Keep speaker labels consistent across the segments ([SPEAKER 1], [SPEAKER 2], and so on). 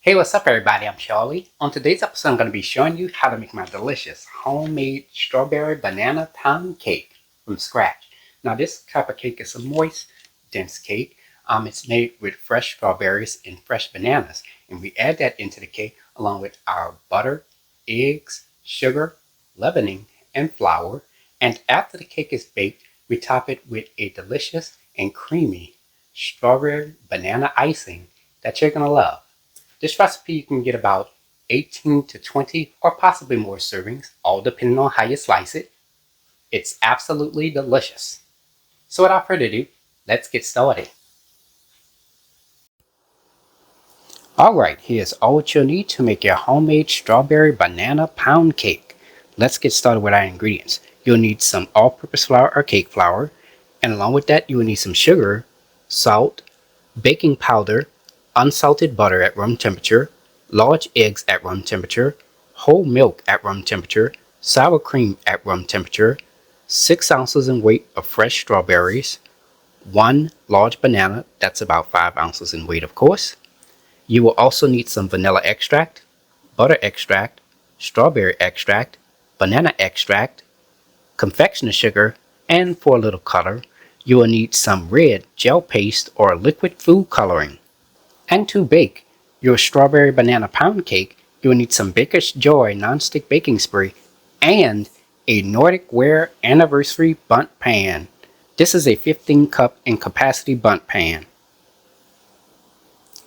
[SPEAKER 1] Hey, what's up everybody? I'm Charlie. On today's episode, I'm going to be showing you how to make my delicious homemade strawberry banana pound cake from scratch. Now this type of cake is a moist, dense cake. It's made with fresh strawberries and fresh bananas. And we add that into the cake along with our butter, eggs, sugar, leavening, and flour. And after the cake is baked, we top it with a delicious and creamy strawberry banana icing that you're going to love. This recipe you can get about 18 to 20 or possibly more servings, all depending on how you slice it. It's absolutely delicious. So without further ado, let's get started. Alright, here's all what you'll need to make your homemade strawberry banana pound cake. Let's get started with our ingredients. You'll need some all-purpose flour or cake flour, and along with that you will need some sugar, salt, baking powder, unsalted butter at room temperature, large eggs at room temperature, whole milk at room temperature, sour cream at room temperature, 6 ounces in weight of fresh strawberries, 1 large banana, that's about 5 ounces in weight of course. You will also need some vanilla extract, butter extract, strawberry extract, banana extract, confectioner sugar, and for a little color, you will need some red gel paste or liquid food coloring. And to bake your strawberry banana pound cake, you will need some Baker's Joy nonstick baking spray and a Nordic Ware anniversary bundt pan. This is a 15 cup in capacity bundt pan.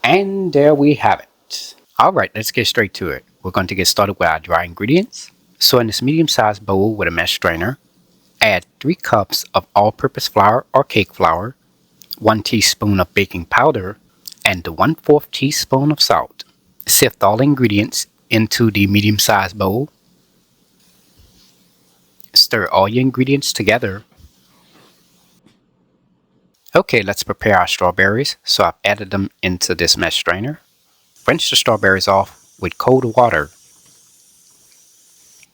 [SPEAKER 1] And there we have it. Alright, let's get straight to it. We're going to get started with our dry ingredients. So in this medium-sized bowl with a mesh strainer, add 3 cups of all-purpose flour or cake flour, 1 teaspoon of baking powder, and 1/4 teaspoon of salt. Sift all ingredients into the medium-sized bowl. Stir all your ingredients together. Okay, let's prepare our strawberries. So I've added them into this mesh strainer. Rinse the strawberries off with cold water.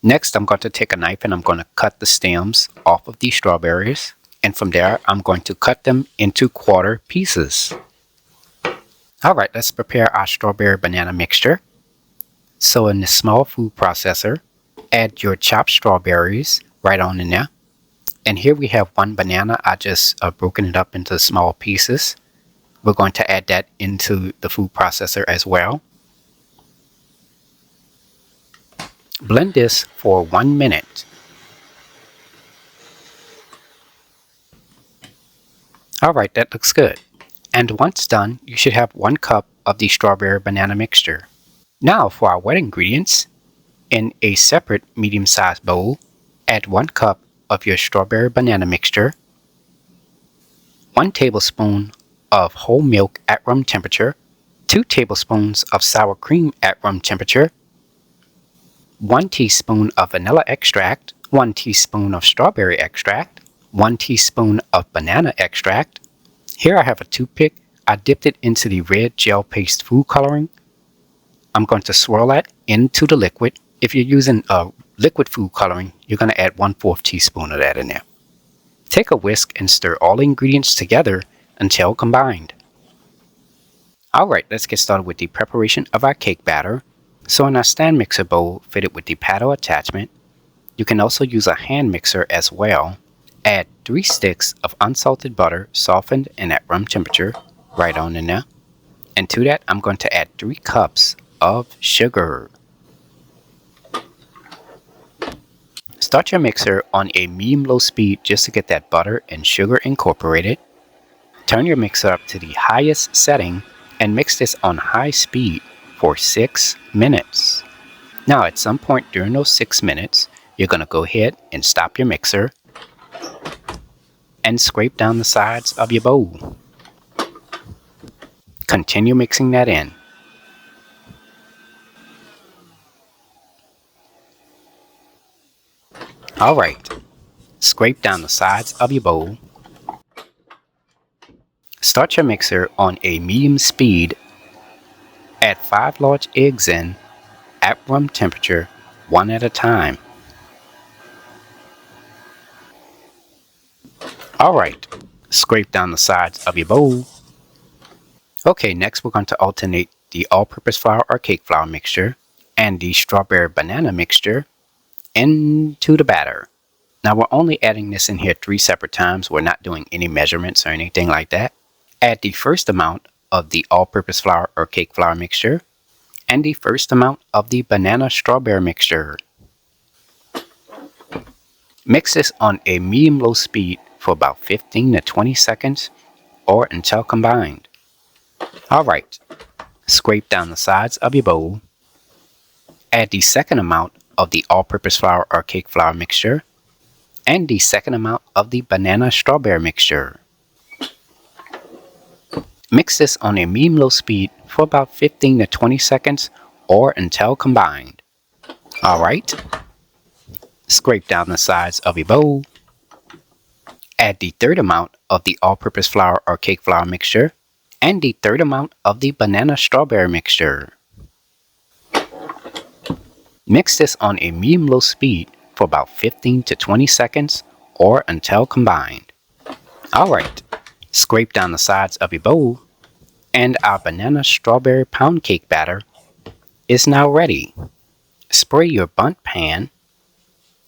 [SPEAKER 1] Next, I'm going to take a knife and I'm going to cut the stems off of these strawberries. And from there, I'm going to cut them into quarter pieces. Alright, let's prepare our strawberry banana mixture. So in the small food processor, add your chopped strawberries right on in there. And here we have 1 banana. I just broken it up into small pieces. We're going to add that into the food processor as well. Blend this for 1 minute. Alright, that looks good. And once done, you should have 1 cup of the strawberry banana mixture. Now for our wet ingredients, in a separate medium-sized bowl, add 1 cup of your strawberry banana mixture, 1 tablespoon of whole milk at room temperature, 2 tablespoons of sour cream at room temperature, 1 teaspoon of vanilla extract, 1 teaspoon of strawberry extract, 1 teaspoon of banana extract. Here I have a toothpick. I dipped it into the red gel paste food coloring. I'm going to swirl that into the liquid. If you're using liquid food coloring, you're going to add 1/4 teaspoon of that in there. Take a whisk and stir all the ingredients together until combined. Alright, let's get started with the preparation of our cake batter. So in our stand mixer bowl fitted with the paddle attachment, you can also use a hand mixer as well. Add 3 sticks of unsalted butter softened and at room temperature right on in there. And to that, I'm going to add 3 cups of sugar. Start your mixer on a medium-low speed just to get that butter and sugar incorporated. Turn your mixer up to the highest setting and mix this on high speed for 6 minutes. Now at some point during those 6 minutes, you're going to go ahead and stop your mixer and scrape down the sides of your bowl. Continue mixing that in. Alright, scrape down the sides of your bowl. Start your mixer on a medium speed. Add 5 large eggs in at room temperature, 1 at a time. Alright, scrape down the sides of your bowl. Okay, next we're going to alternate the all-purpose flour or cake flour mixture and the strawberry banana mixture into the batter. Now we're only adding this in here 3 separate times. We're not doing any measurements or anything like that. Add the first amount of the all-purpose flour or cake flour mixture and the first amount of the banana strawberry mixture. Mix this on a medium-low speed for about 15 to 20 seconds or until combined. Alright, scrape down the sides of your bowl. Add the second amount of the all-purpose flour or cake flour mixture and the second amount of the banana strawberry mixture. Mix this on a medium-low speed for about 15 to 20 seconds or until combined. Alright, scrape down the sides of your bowl. Add the third amount of the all-purpose flour or cake flour mixture and the third amount of the banana strawberry mixture. Mix this on a medium-low speed for about 15 to 20 seconds or until combined. Alright, scrape down the sides of your bowl and our banana strawberry pound cake batter is now ready. Spray your bundt pan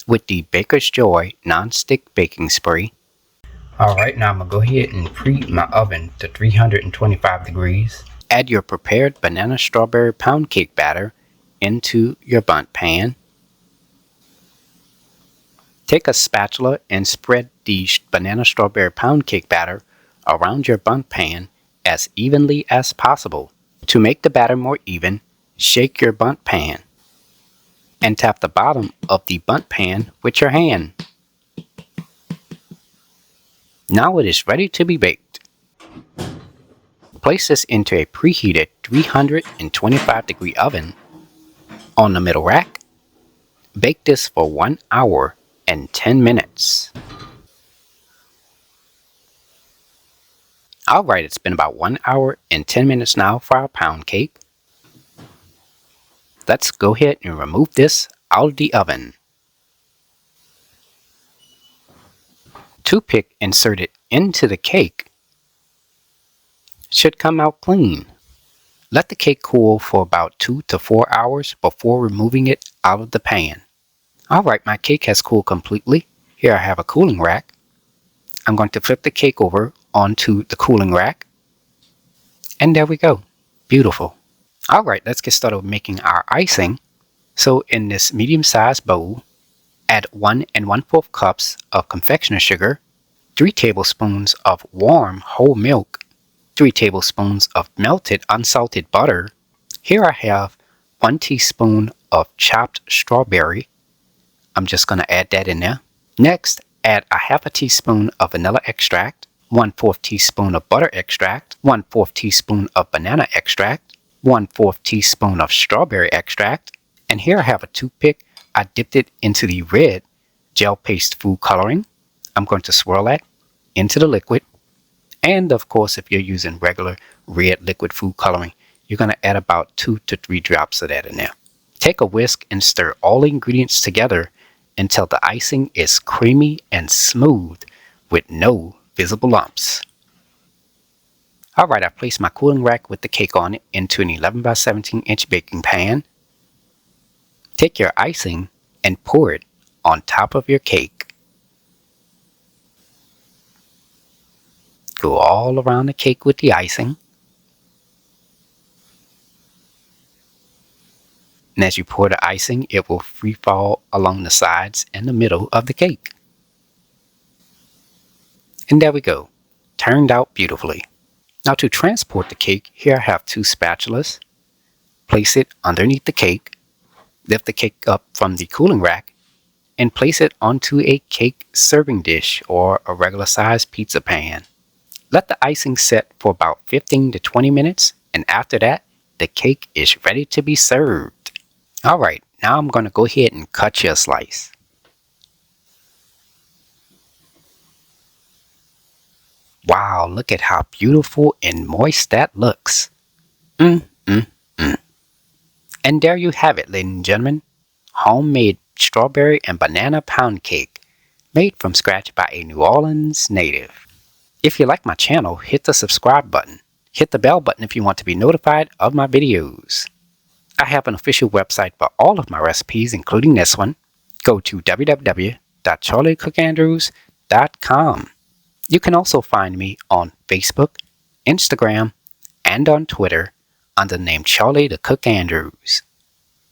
[SPEAKER 1] with the Baker's Joy non-stick baking spray. Alright, now I'm going to go ahead and preheat my oven to 325 degrees. Add your prepared banana strawberry pound cake batter into your bundt pan. Take a spatula and spread the banana strawberry pound cake batter around your bundt pan as evenly as possible. To make the batter more even, shake your bundt pan and tap the bottom of the bundt pan with your hand. Now it is ready to be baked. Place this into a preheated 325-degree oven on the middle rack. Bake this for 1 hour and 10 minutes. Alright, it's been about 1 hour and 10 minutes now for our pound cake. Let's go ahead and remove this out of the oven. Toothpick inserted into the cake should come out clean. Let the cake cool for about 2 to 4 hours before removing it out of the pan. Alright, my cake has cooled completely. Here I have a cooling rack. I'm going to flip the cake over onto the cooling rack. And there we go. Beautiful. Alright, let's get started with making our icing. So in this medium-sized bowl, add 1 1/4 cups of confectioner sugar, 3 tablespoons of warm whole milk, 3 tablespoons of melted unsalted butter. Here I have 1 teaspoon of chopped strawberry. I'm just going to add that in there. Next, add a 1/2 teaspoon of vanilla extract, 1/4 teaspoon of butter extract, 1/4 teaspoon of banana extract, 1/4 teaspoon of strawberry extract, and here I have a toothpick. I dipped it into the red gel paste food coloring. I'm going to swirl that into the liquid. And of course, if you're using regular red liquid food coloring, you're going to add about 2 to 3 drops of that in there. Take a whisk and stir all the ingredients together until the icing is creamy and smooth with no visible lumps. Alright, I've placed my cooling rack with the cake on it into an 11 by 17 inch baking pan. Take your icing and pour it on top of your cake. Go all around the cake with the icing. And as you pour the icing, it will free fall along the sides and the middle of the cake. And there we go. Turned out beautifully. Now to transport the cake, here I have 2 spatulas. Place it underneath the cake. Lift the cake up from the cooling rack and place it onto a cake serving dish or a regular sized pizza pan. Let the icing set for about 15 to 20 minutes, and after that, the cake is ready to be served. Alright, now I'm going to go ahead and cut you a slice. Wow, look at how beautiful and moist that looks. And there you have it, ladies and gentlemen. Homemade strawberry and banana pound cake, made from scratch by a New Orleans native. If you like my channel, hit the subscribe button. Hit the bell button if you want to be notified of my videos. I have an official website for all of my recipes, including this one. Go to www.charliethecookandrews.com. You can also find me on Facebook, Instagram, and on Twitter under the name Charlie the Cook Andrews.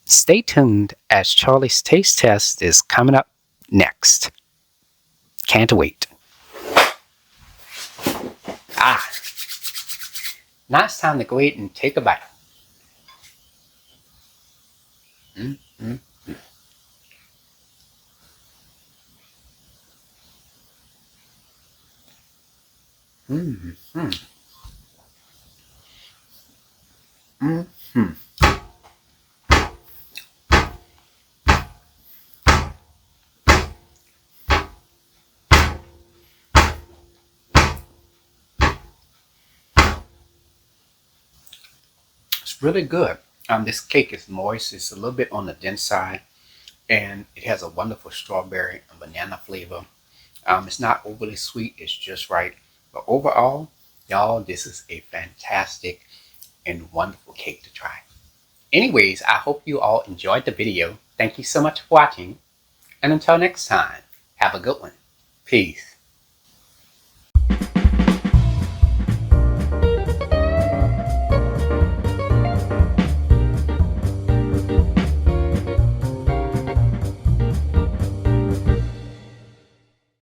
[SPEAKER 1] Stay tuned as Charlie's taste test is coming up next. Can't wait. Now it's time to go ahead and take a bite. It's really good. This cake is moist. It's a little bit on the dense side, and it has a wonderful strawberry and banana flavor. It's not overly sweet. It's just right. But overall, y'all, this is a fantastic and wonderful cake to try. Anyways, I hope you all enjoyed the video. Thank you so much for watching. And until next time, have a good one. Peace.